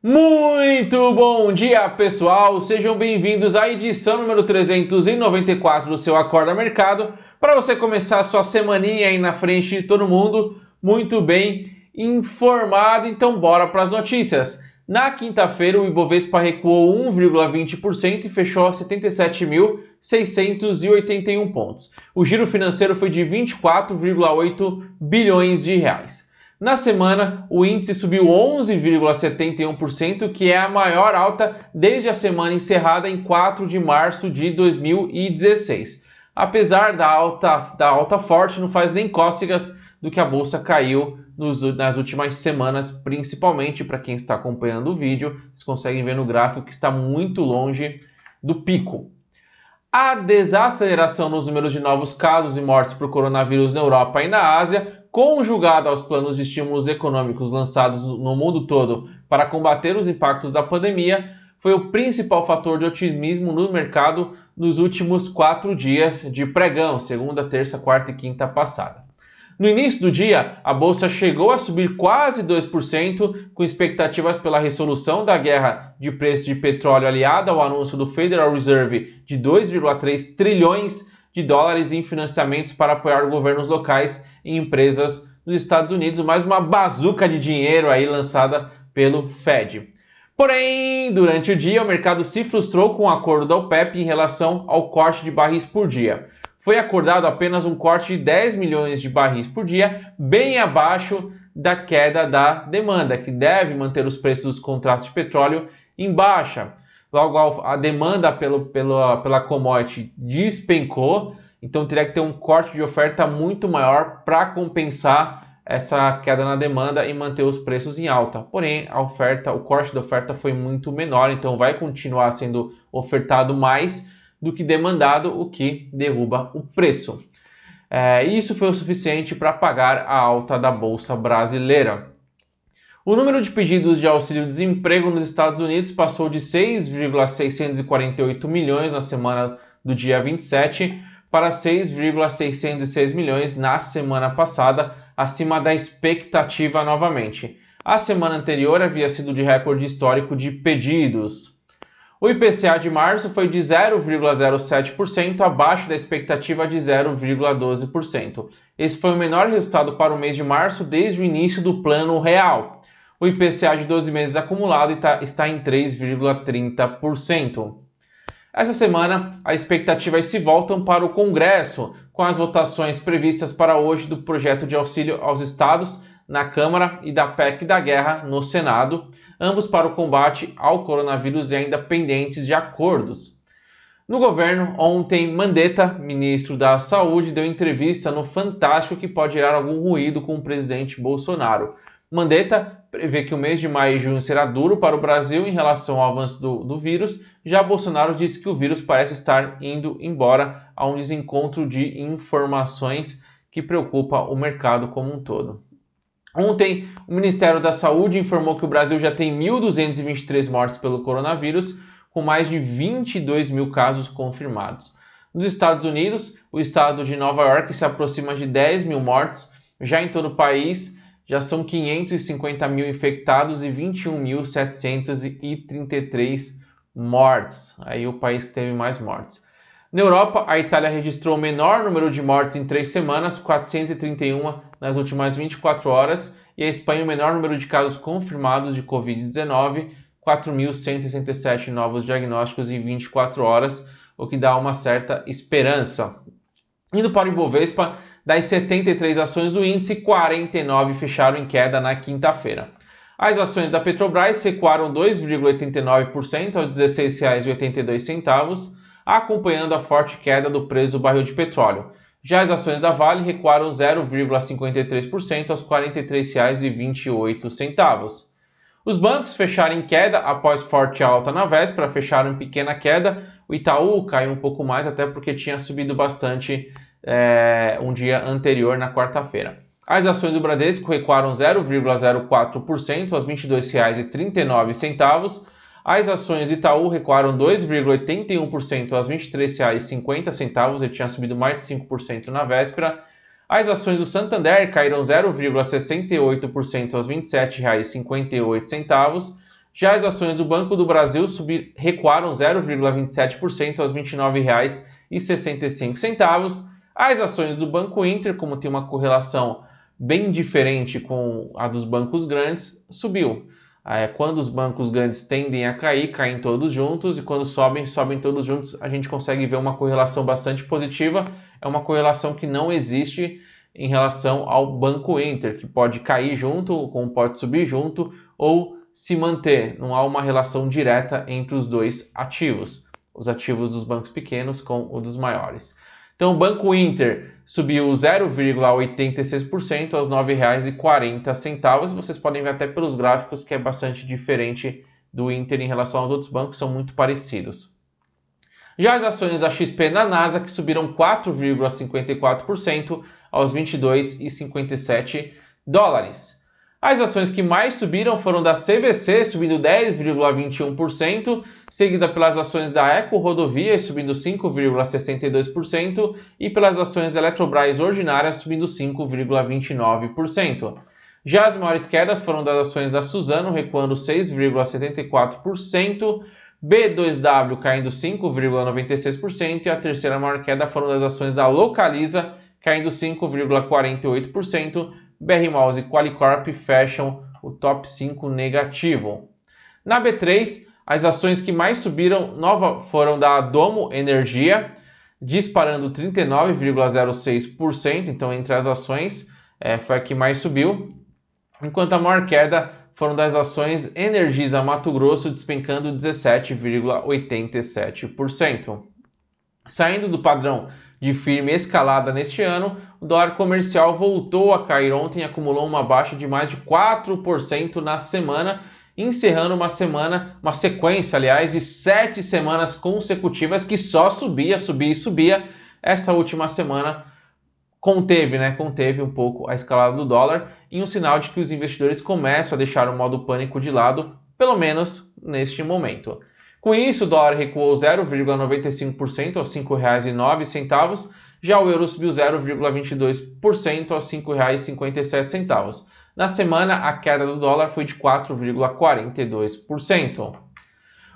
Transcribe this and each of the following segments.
Muito bom dia, pessoal! Sejam bem-vindos à edição número 394 do seu Acorda Mercado, para você começar a sua semaninha aí na frente de todo mundo, muito bem informado. Então, bora para as notícias. Na quinta-feira, o Ibovespa recuou 1,20% e fechou a 77.681 pontos. O giro financeiro foi de 24,8 bilhões de reais. Na semana, o índice subiu 11,71%, que é a maior alta desde a semana encerrada em 4 de março de 2016. Apesar da alta forte, não faz nem cócegas do que a bolsa caiu nas últimas semanas, principalmente para quem está acompanhando o vídeo. Vocês conseguem ver no gráfico que está muito longe do pico. A desaceleração nos números de novos casos e mortes por coronavírus na Europa e na Ásia, conjugada aos planos de estímulos econômicos lançados no mundo todo para combater os impactos da pandemia, foi o principal fator de otimismo no mercado nos últimos 4 dias de pregão, segunda, terça, quarta e quinta passada. No início do dia, a bolsa chegou a subir quase 2%, com expectativas pela resolução da guerra de preços de petróleo aliada ao anúncio do Federal Reserve de 2,3 trilhões de dólares em financiamentos para apoiar governos locais e empresas nos Estados Unidos, mais uma bazuca de dinheiro aí lançada pelo Fed. Porém, durante o dia, o mercado se frustrou com o acordo da OPEP em relação ao corte de barris por dia. Foi acordado apenas um corte de 10 milhões de barris por dia, bem abaixo da queda da demanda, que deve manter os preços dos contratos de petróleo em baixa. Logo, a demanda pela commodity despencou, então teria que ter um corte de oferta muito maior para compensar essa queda na demanda e manter os preços em alta. Porém, o corte da oferta foi muito menor, então vai continuar sendo ofertado mais do que demandado, o que derruba o preço. Isso foi o suficiente para pagar a alta da Bolsa Brasileira. O número de pedidos de auxílio-desemprego nos Estados Unidos passou de 6,648 milhões na semana do dia 27 para 6,606 milhões na semana passada, acima da expectativa novamente. A semana anterior havia sido de recorde histórico de pedidos. O IPCA de março foi de 0,07%, abaixo da expectativa de 0,12%. Esse foi o menor resultado para o mês de março desde o início do Plano Real. O IPCA de 12 meses acumulado está em 3,30%. Essa semana, as expectativas se voltam para o Congresso, com as votações previstas para hoje do projeto de auxílio aos estados na Câmara e da PEC da Guerra no Senado, ambos para o combate ao coronavírus e ainda pendentes de acordos. No governo, ontem, Mandetta, ministro da Saúde, deu entrevista no Fantástico que pode gerar algum ruído com o presidente Bolsonaro. Mandetta prevê que o mês de maio e junho será duro para o Brasil em relação ao avanço do vírus. Já Bolsonaro disse que o vírus parece estar indo embora, a um desencontro de informações que preocupa o mercado como um todo. Ontem, o Ministério da Saúde informou que o Brasil já tem 1.223 mortes pelo coronavírus, com mais de 22 mil casos confirmados. Nos Estados Unidos, o estado de Nova York se aproxima de 10 mil mortes. Já em todo o país, já são 550 mil infectados e 21.733 mortes. Aí o país que teve mais mortes. Na Europa, a Itália registrou o menor número de mortes em 3 semanas, 431 nas últimas 24 horas, e a Espanha o menor número de casos confirmados de Covid-19, 4.167 novos diagnósticos em 24 horas, o que dá uma certa esperança. Indo para o Ibovespa, das 73 ações do índice, 49 fecharam em queda na quinta-feira. As ações da Petrobras recuaram 2,89% aos R$ 16,82, acompanhando a forte queda do preço do barril de petróleo. Já as ações da Vale recuaram 0,53% aos R$ 43,28. Os bancos fecharam em queda após forte alta na véspera, fecharam em pequena queda. O Itaú caiu um pouco mais, até porque tinha subido bastante um dia anterior, na quarta-feira. As ações do Bradesco recuaram 0,04% aos R$ 22,39. As ações do Itaú recuaram 2,81% aos R$ 23,50, ele tinha subido mais de 5% na véspera. As ações do Santander caíram 0,68% aos R$ 27,58. Já as ações do Banco do Brasil recuaram 0,27% aos R$ 29,65. As ações do Banco Inter, como tem uma correlação bem diferente com a dos bancos grandes, subiu. Quando os bancos grandes tendem a cair, caem todos juntos, e quando sobem, sobem todos juntos. A gente consegue ver uma correlação bastante positiva. É uma correlação que não existe em relação ao Banco Inter, que pode cair junto, como pode subir junto, ou se manter. Não há uma relação direta entre os dois ativos, os ativos dos bancos pequenos com os dos maiores. Então, o Banco Inter subiu 0,86% aos R$ 9,40. Vocês podem ver até pelos gráficos que é bastante diferente do Inter em relação aos outros bancos, são muito parecidos. Já as ações da XP na Nasdaq subiram 4,54% aos 22,57 dólares. As ações que mais subiram foram da CVC, subindo 10,21%, seguida pelas ações da Eco Rodovias, subindo 5,62%, e pelas ações da Eletrobras Ordinárias, subindo 5,29%. Já as maiores quedas foram das ações da Suzano, recuando 6,74%, B2W caindo 5,96%, e a terceira maior queda foram das ações da Localiza, caindo 5,48%, BR Malls e Qualicorp fecham o top 5 negativo. Na B3, as ações que mais subiram foram da Domo Energia, disparando 39,06%, então entre as ações foi a que mais subiu, enquanto a maior queda foram das ações Energisa Mato Grosso, despencando 17,87%. Saindo do padrão de firme escalada neste ano, o dólar comercial voltou a cair ontem e acumulou uma baixa de mais de 4% na semana, encerrando uma sequência, aliás, de 7 semanas consecutivas que só subia. Essa última semana conteve um pouco a escalada do dólar, em um sinal de que os investidores começam a deixar o modo pânico de lado, pelo menos neste momento. Com isso, o dólar recuou 0,95% aos R$ 5,09, já o euro subiu 0,22% aos R$ 5,57. Na semana, a queda do dólar foi de 4,42%.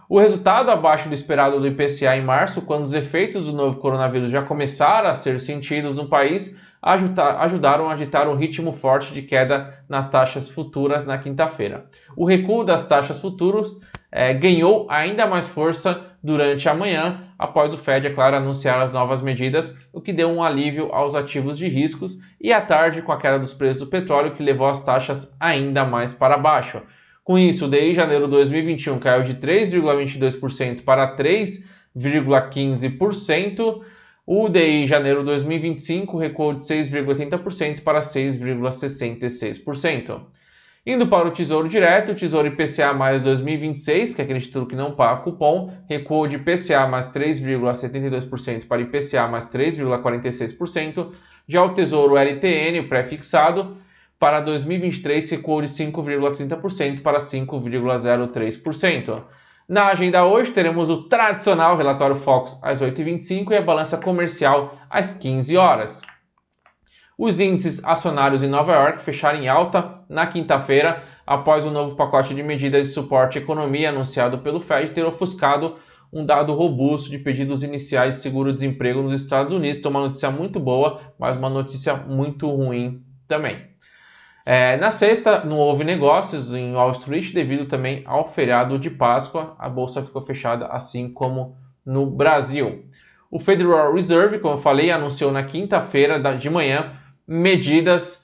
O resultado abaixo do esperado do IPCA em março, quando os efeitos do novo coronavírus já começaram a ser sentidos no país, ajudaram a ditar um ritmo forte de queda nas taxas futuras na quinta-feira. O recuo das taxas futuras ganhou ainda mais força durante a manhã, após o Fed, é claro, anunciar as novas medidas, o que deu um alívio aos ativos de riscos, e à tarde com a queda dos preços do petróleo, que levou as taxas ainda mais para baixo. Com isso, o DI janeiro 2021 caiu de 3,22% para 3,15%. O DI janeiro 2025 recuou de 6,80% para 6,66%. Indo para o Tesouro Direto, o Tesouro IPCA mais 2026, que é aquele título que não paga cupom, recuou de IPCA mais 3,72% para IPCA mais 3,46%. Já o Tesouro LTN, o pré-fixado, para 2023 recuou de 5,30% para 5,03%. Na agenda hoje teremos o tradicional relatório Focus às 8h25 e a balança comercial às 15 horas. Os índices acionários em Nova York fecharam em alta na quinta-feira após o novo pacote de medidas de suporte à economia anunciado pelo Fed ter ofuscado um dado robusto de pedidos iniciais de seguro-desemprego nos Estados Unidos. Então, uma notícia muito boa, mas uma notícia muito ruim também. Na sexta, não houve negócios em Wall Street devido também ao feriado de Páscoa. A bolsa ficou fechada, assim como no Brasil. O Federal Reserve, como eu falei, anunciou na quinta-feira de manhã medidas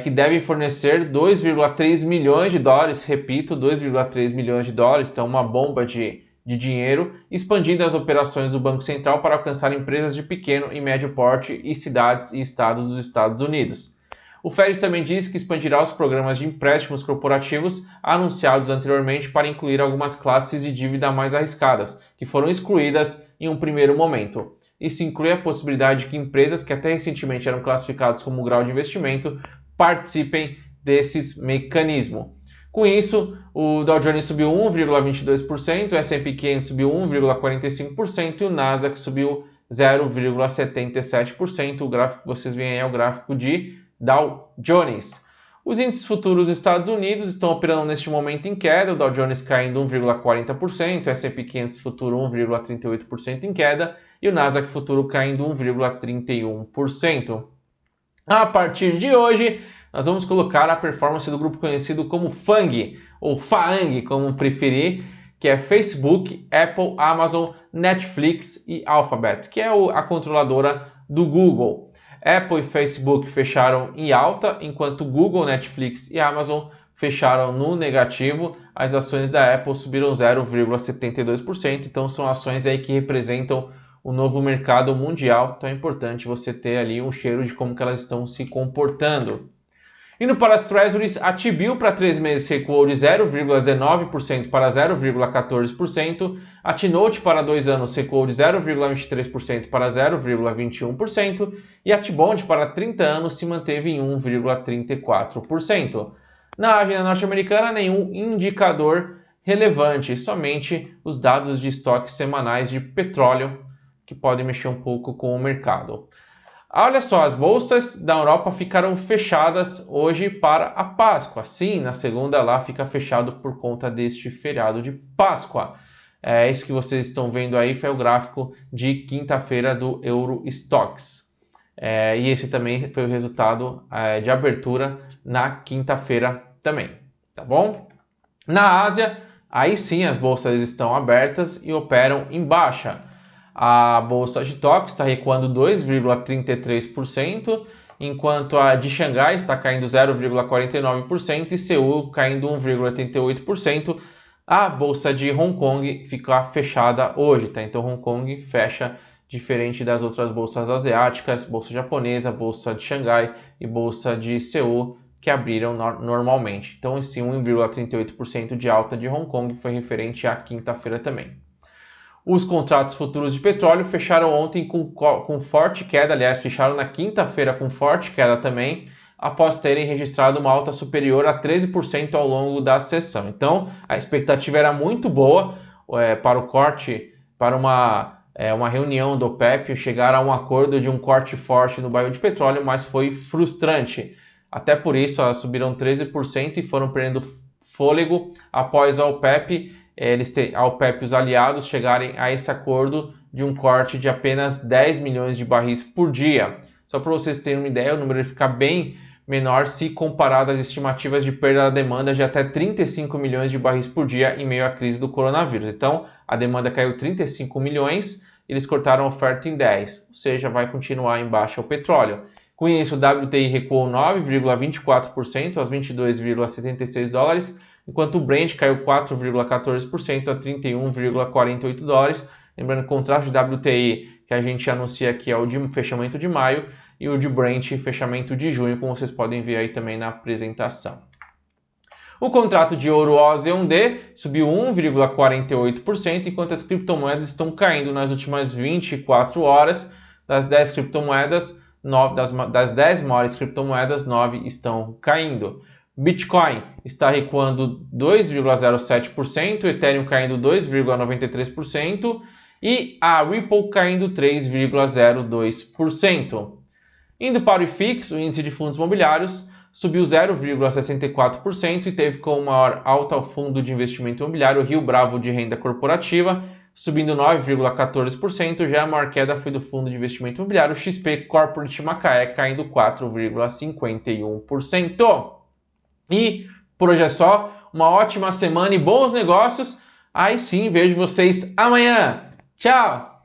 que devem fornecer 2,3 milhões de dólares, repito, 2,3 milhões de dólares, então uma bomba de dinheiro, expandindo as operações do Banco Central para alcançar empresas de pequeno e médio porte e cidades e estados dos Estados Unidos. O Fed também disse que expandirá os programas de empréstimos corporativos anunciados anteriormente para incluir algumas classes de dívida mais arriscadas, que foram excluídas em um primeiro momento. Isso inclui a possibilidade de que empresas que até recentemente eram classificadas como grau de investimento participem desses mecanismos. Com isso, o Dow Jones subiu 1,22%, o S&P 500 subiu 1,45% e o Nasdaq subiu 0,77%. O gráfico que vocês veem aí é o gráfico de Dow Jones. Os índices futuros nos Estados Unidos estão operando neste momento em queda, o Dow Jones caindo 1,40%, o S&P 500 futuro 1,38% em queda e o Nasdaq futuro caindo 1,31%. A partir de hoje, nós vamos colocar a performance do grupo conhecido como FANG, ou FAANG, como preferir, que é Facebook, Apple, Amazon, Netflix e Alphabet, que é a controladora do Google. Apple e Facebook fecharam em alta, enquanto Google, Netflix e Amazon fecharam no negativo. As ações da Apple subiram 0,72%, então são ações aí que representam o novo mercado mundial, então é importante você ter ali um cheiro de como que elas estão se comportando. Indo para as Treasuries, a T-Bill para 3 meses recuou de 0,19% para 0,14%, a T-Note para 2 anos recuou de 0,23% para 0,21% e a T-Bond para 30 anos se manteve em 1,34%. Na agenda norte-americana, nenhum indicador relevante, somente os dados de estoques semanais de petróleo que podem mexer um pouco com o mercado. Olha só, as bolsas da Europa ficaram fechadas hoje para a Páscoa. Sim, na segunda lá fica fechado por conta deste feriado de Páscoa. Isso que vocês estão vendo aí foi o gráfico de quinta-feira do Eurostoxx. E esse também foi o resultado de abertura na quinta-feira também, tá bom? Na Ásia, aí sim as bolsas estão abertas e operam em baixa. A bolsa de Tóquio está recuando 2,33%, enquanto a de Xangai está caindo 0,49% e Seul caindo 1,88%. A bolsa de Hong Kong fica fechada hoje, tá? Então Hong Kong fecha diferente das outras bolsas asiáticas, bolsa japonesa, bolsa de Xangai e bolsa de Seul, que abriram normalmente. Então esse 1,38% de alta de Hong Kong foi referente à quinta-feira também. Os contratos futuros de petróleo fecharam ontem com forte queda, aliás, fecharam na quinta-feira com forte queda também, após terem registrado uma alta superior a 13% ao longo da sessão. Então, a expectativa era muito boa para o corte, para uma reunião do OPEP, chegar a um acordo de um corte forte no barril de petróleo, mas foi frustrante. Até por isso, elas subiram 13% e foram perdendo fôlego após a OPEP e os aliados chegarem a esse acordo de um corte de apenas 10 milhões de barris por dia. Só para vocês terem uma ideia, o número fica bem menor se comparado às estimativas de perda da demanda de até 35 milhões de barris por dia em meio à crise do coronavírus. Então, a demanda caiu 35 milhões, eles cortaram a oferta em 10, ou seja, vai continuar em baixa o petróleo. Com isso, o WTI recuou 9,24% aos 22,76 dólares, enquanto o Brent caiu 4,14% a 31,48 dólares. Lembrando que o contrato de WTI que a gente anuncia aqui é o de fechamento de maio e o de Brent fechamento de junho, como vocês podem ver aí também na apresentação. O contrato de ouro OZ 1D subiu 1,48%, enquanto as criptomoedas estão caindo nas últimas 24 horas. Das 10 criptomoedas, das 10 maiores criptomoedas, 9 estão caindo. Bitcoin está recuando 2,07%, Ethereum caindo 2,93% e a Ripple caindo 3,02%. Indo para o IFIX, o índice de fundos imobiliários subiu 0,64% e teve como maior alta o fundo de investimento imobiliário Rio Bravo de renda corporativa, subindo 9,14%, já a maior queda foi do fundo de investimento imobiliário XP Corporate Macaé, caindo 4,51%. E por hoje é só, uma ótima semana e bons negócios. Aí sim, vejo vocês amanhã. Tchau!